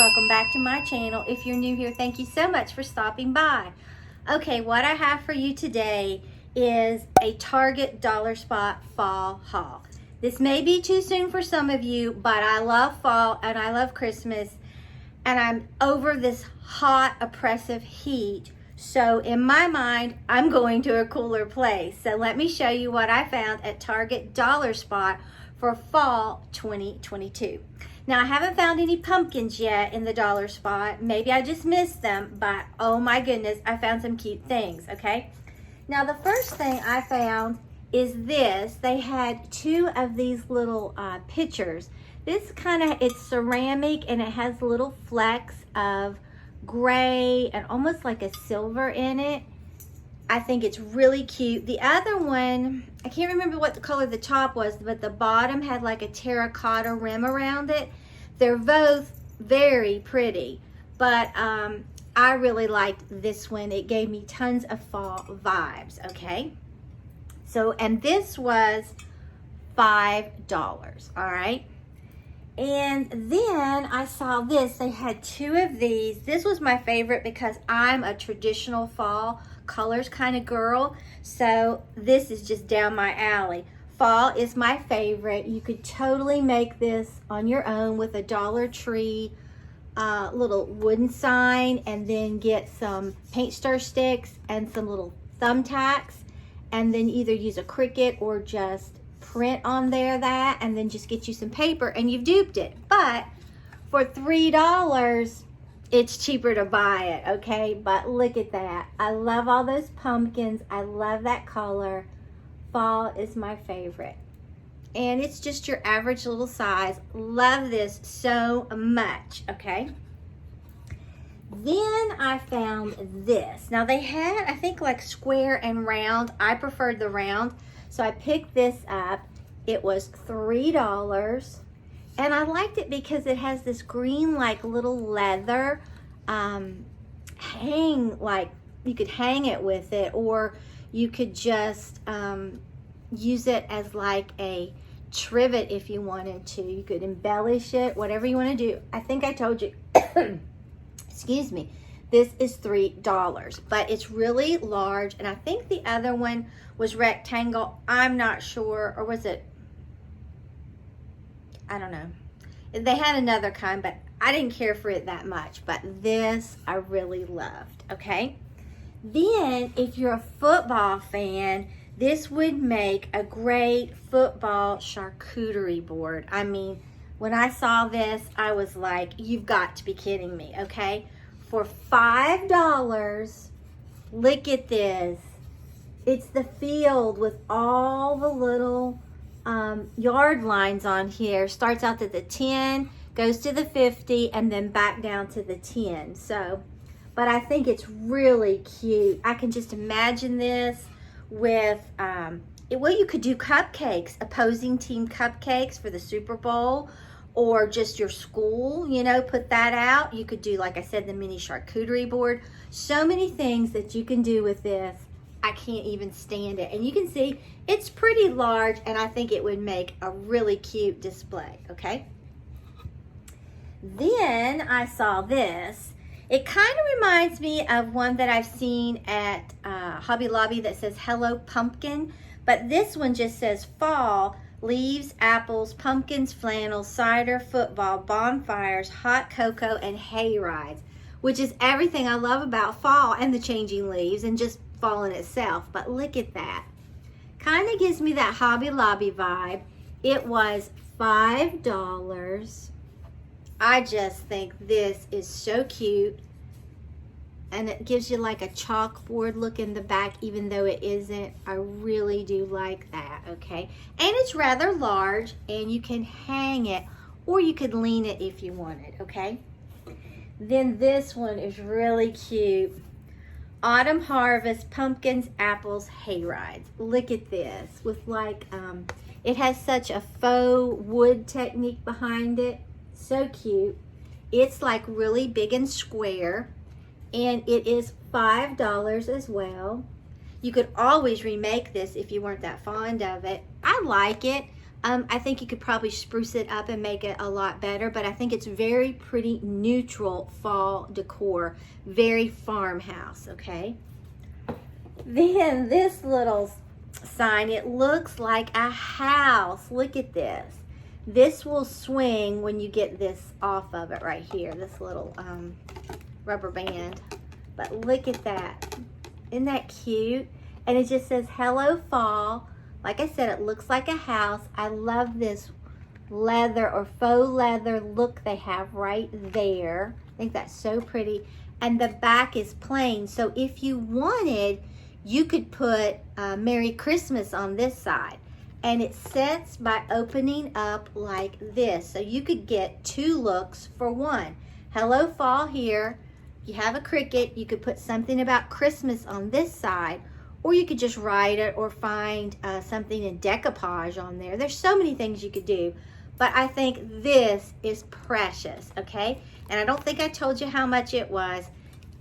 welcome back to my channel. If you're new here, thank you so much for stopping by. Okay, what I have for you today is a Target Dollar Spot fall haul. This may be too soon for some of you, but I love fall and I love Christmas, and I'm over this hot, oppressive heat. So in my mind, I'm going to a cooler place. So let me show you what I found at Target Dollar Spot for fall 2022. Now, I haven't found any pumpkins yet in the Dollar Spot. Maybe I just missed them, but oh my goodness, I found some cute things, okay? Now, the first thing I found is this. They had two of these little pitchers. This it's ceramic and it has little flecks of gray and almost like a silver in it. I think it's really cute. The other one, I can't remember what the color the top was, but the bottom had like a terracotta rim around it. They're both very pretty, but I really liked this one. It gave me tons of fall vibes, okay? So, and this was $5, all right? And then I saw this. They had two of these. This was my favorite because I'm a traditional fall colors kind of girl. So this is just down my alley. Fall is my favorite. You could totally make this on your own with a Dollar Tree little wooden sign, and then get some paint stir sticks and some little thumbtacks, and then either use a Cricut or just print on there that, and then just get you some paper and you've duped it. But for $3, it's cheaper to buy it, okay? But look at that. I love all those pumpkins. I love that color. Fall is my favorite. And it's just your average little size. Love this so much, okay? Then I found this. Now they had, I think, like square and round. I preferred the round, so I picked this up. It was $3. And I liked it because it has this green, like little leather hang, like you could hang it with it, or you could just use it as like a trivet if you wanted to. You could embellish it, whatever you want to do. I think I told you, excuse me, this is $3, but it's really large, and I think the other one was rectangle. I'm not sure, or was it, I don't know. They had another kind, but I didn't care for it that much. But this I really loved, okay? Then, if you're a football fan, this would make a great football charcuterie board. I mean, when I saw this, I was like, you've got to be kidding me, okay? For $5, look at this. It's the field with all the little yard lines on here. Starts out at the 10, goes to the 50, and then back down to the 10. So, but I think it's really cute. I can just imagine this with, well, you could do cupcakes, opposing team cupcakes for the Super Bowl, or just your school, you know, put that out. You could do, like I said, the mini charcuterie board. So many things that you can do with this. I can't even stand it. And you can see it's pretty large, and I think it would make a really cute display, okay? Then I saw this. It kind of reminds me of one that I've seen at Hobby Lobby that says Hello Pumpkin, but this one just says fall, leaves, apples, pumpkins, flannel, cider, football, bonfires, hot cocoa, and hay rides, which is everything I love about fall and the changing leaves and just fall in itself. But look at that. Kind of gives me that Hobby Lobby vibe. It was $5. I just think this is so cute. And it gives you like a chalkboard look in the back, even though it isn't. I really do like that, okay? And it's rather large, and you can hang it, or you could lean it if you wanted, okay? Then this one is really cute. Autumn harvest, pumpkins, apples, hay rides. Look at this with like, it has such a faux wood technique behind it. So cute. It's like really big and square, and it is $5 as well. You could always remake this if you weren't that fond of it. I like it. I think you could probably spruce it up and make it a lot better, but I think it's very pretty neutral fall decor, very farmhouse, okay? Then this little sign, it looks like a house. Look at this. This will swing when you get this off of it right here, this little rubber band. But look at that. Isn't that cute? And it just says, hello fall. Like I said, it looks like a house. I love this leather or faux leather look they have right there. I think that's so pretty. And the back is plain. So if you wanted, you could put Merry Christmas on this side. And it sets by opening up like this. So you could get two looks for one. Hello fall here. You have a cricket. You could put something about Christmas on this side. Or you could just write it or find something in decoupage on there. There's so many things you could do. But I think this is precious, okay? And I don't think I told you how much it was.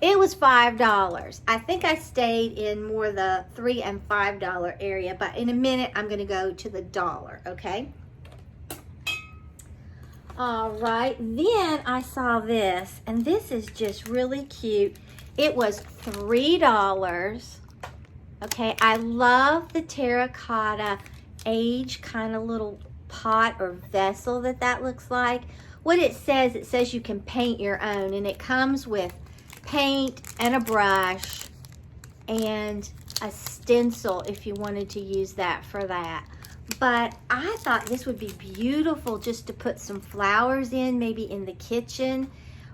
It was $5. I think I stayed in more the $3 and $5 area. But in a minute, I'm going to go to the dollar, okay? All right. Then I saw this. And this is just really cute. It was $3. Okay, I love the terracotta age kind of little pot or vessel that looks like. What it says you can paint your own, and it comes with paint and a brush and a stencil if you wanted to use that for that. But I thought this would be beautiful just to put some flowers in, maybe in the kitchen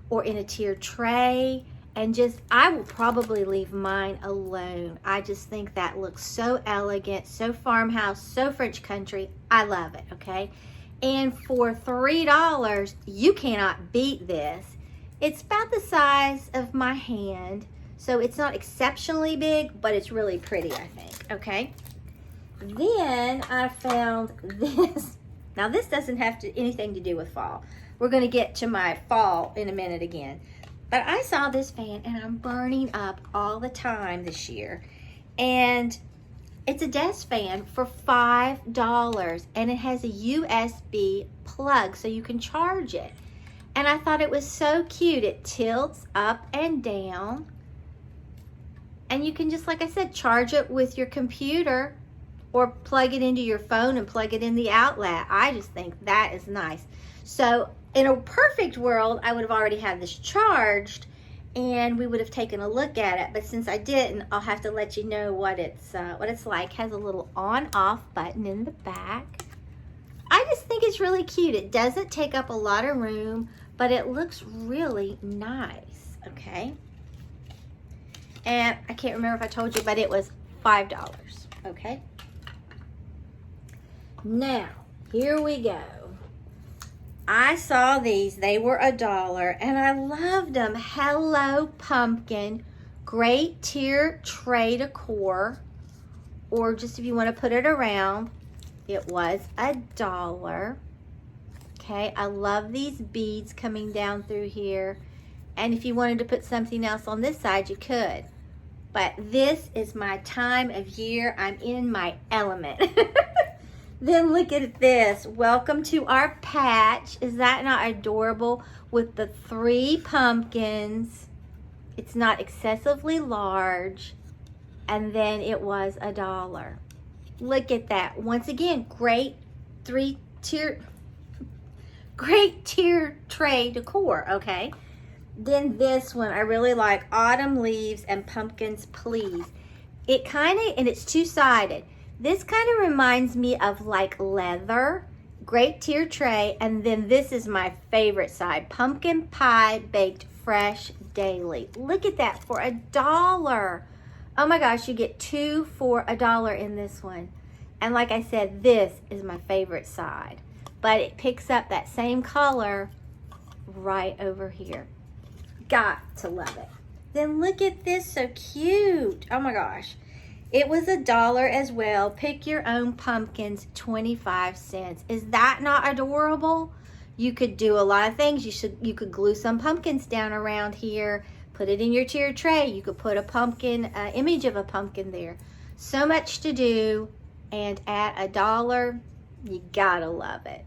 or in a tiered tray. And just, I will probably leave mine alone. I just think that looks so elegant, so farmhouse, so French country. I love it, okay? And for $3, you cannot beat this. It's about the size of my hand, so it's not exceptionally big, but it's really pretty, I think, okay? Then I found this. Now, this doesn't have anything to do with fall. We're going to get to my fall in a minute again. But I saw this fan, and I'm burning up all the time this year. And it's a desk fan for $5, and it has a USB plug, so you can charge it. And I thought it was so cute. It tilts up and down. And you can just, like I said, charge it with your computer or plug it into your phone and plug it in the outlet. I just think that is nice. So in a perfect world, I would have already had this charged and we would have taken a look at it. But since I didn't, I'll have to let you know what it's like. It has a little on-off button in the back. I just think it's really cute. It doesn't take up a lot of room, but it looks really nice, okay? And I can't remember if I told you, but it was $5, okay? Now, here we go. I saw these. They were $1, and I loved them. Hello Pumpkin. Great tier tray decor, or just if you want to put it around. It was $1. Okay, I love these beads coming down through here. And if you wanted to put something else on this side, you could. But this is my time of year. I'm in my element. Then look at this. Welcome to our patch. Is that not adorable? With the 3 pumpkins. It's not excessively large. And then it was $1. Look at that. Once again, great tier tray decor, okay? Then this one, I really like Autumn Leaves and Pumpkins Please. It kind of, and it's two-sided. This kind of reminds me of like leather, great tier tray, and then this is my favorite side, pumpkin pie baked fresh daily. Look at that for $1. Oh my gosh, you get 2 for $1 in this one. And like I said, this is my favorite side, but it picks up that same color right over here. Got to love it. Then look at this, so cute. Oh my gosh. It was $1 as well. Pick your own pumpkins, 25 cents. Is that not adorable? You could do a lot of things. You could glue some pumpkins down around here, put it in your tier tray. You could put a pumpkin, image of a pumpkin there. So much to do, and at $1, You gotta love it.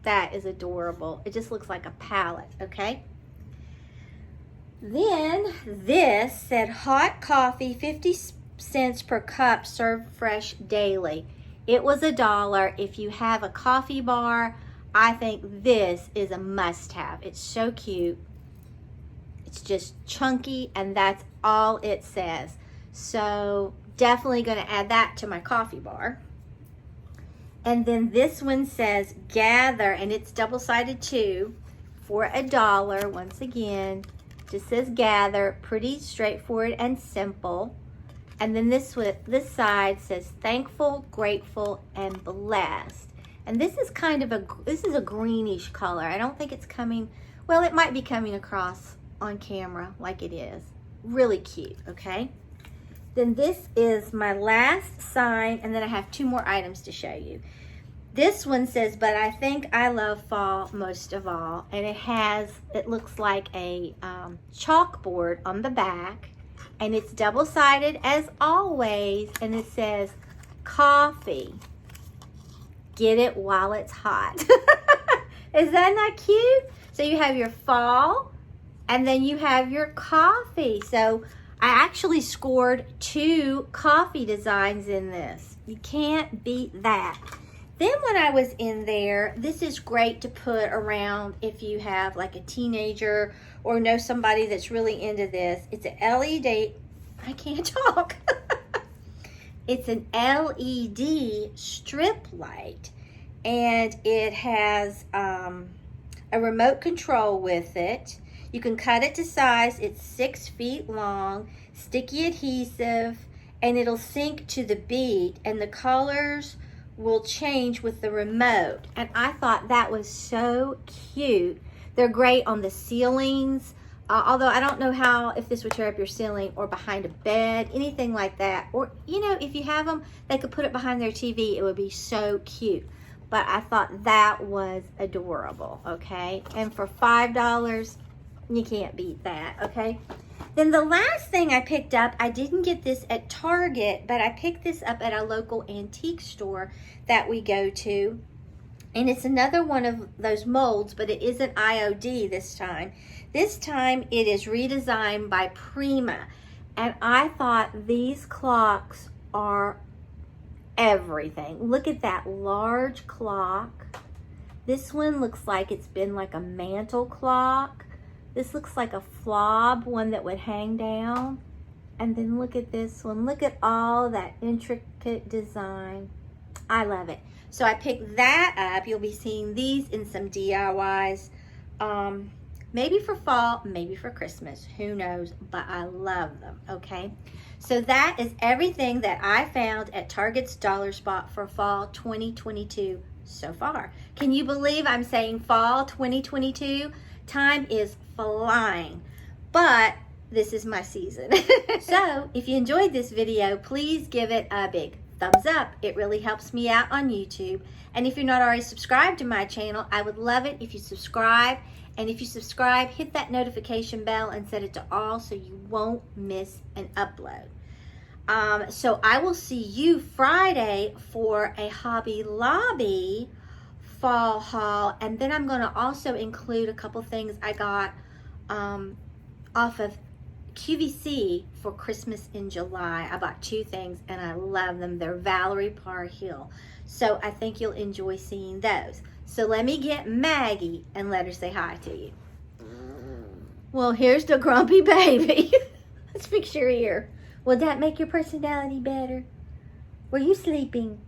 That is adorable. It just looks like a palette, okay? Then this said hot coffee, 50 cents per cup, served fresh daily. It was $1. If you have a coffee bar, I think this is a must-have. It's so cute. It's just chunky, and that's all it says. So definitely going to add that to my coffee bar. And then this one says gather, and it's double-sided too, for $1. Once again, just says gather. Pretty straightforward and simple. And then this side says thankful, grateful, and blessed. And this is kind of this is a greenish color. I don't think it's coming, well, it might be coming across on camera like it is. Really cute, okay? Then this is my last sign, and then I have 2 more items to show you. This one says, but I think I love fall most of all. And it looks like a chalkboard on the back. And it's double-sided as always. And it says, coffee. Get it while it's hot. Is that not cute? So you have your fall, and then you have your coffee. So I actually scored 2 coffee designs in this. You can't beat that. Then when I was in there, this is great to put around if you have like a teenager or know somebody that's really into this. It's an LED, I can't talk. It's an LED strip light, and it has a remote control with it. You can cut it to size. It's 6 feet long, sticky adhesive, and it'll sync to the beat, and the colors will change with the remote. And I thought that was so cute. They're great on the ceilings, although I don't know if this would tear up your ceiling, or behind a bed, anything like that. Or, you know, if you have them, they could put it behind their TV. It would be so cute. But I thought that was adorable, okay? And for $5, you can't beat that, okay? Then the last thing I picked up, I didn't get this at Target, but I picked this up at a local antique store that we go to. And it's another one of those molds, but it isn't IOD this time. This time it is redesigned by Prima. And I thought these clocks are everything. Look at that large clock. This one looks like it's been like a mantle clock. This looks like a fob, one that would hang down. And then look at this one. Look at all that intricate design. I love it. So I picked that up. You'll be seeing these in some DIYs. Maybe for fall, maybe for Christmas. Who knows? But I love them, okay? So that is everything that I found at Target's Dollar Spot for fall 2022 so far. Can you believe I'm saying fall 2022? Time is flying, but this is my season. So if you enjoyed this video, please give it a big thumbs up. It really helps me out on YouTube. And if you're not already subscribed to my channel, I would love it if you subscribe. And if you subscribe, hit that notification bell and set it to all so you won't miss an upload. So I will see you Friday for a Hobby Lobby fall haul, and then I'm going to also include a couple things I got off of QVC for Christmas in July. I bought 2 things and I love them. They're Valerie Parr Hill, so I think you'll enjoy seeing those. So let me get Maggie and let her say hi to you. Well, here's the grumpy baby. Let's fix your ear. Will that make your personality better? Were you sleeping?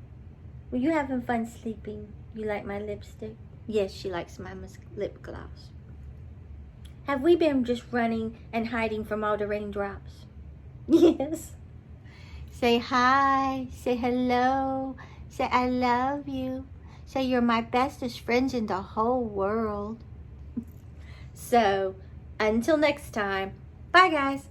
Were you having fun sleeping? You like my lipstick? Yes, she likes my lip gloss. Have we been just running and hiding from all the raindrops? Yes. Say hi. Say hello. Say I love you. Say you're my bestest friends in the whole world. So, until next time, bye guys.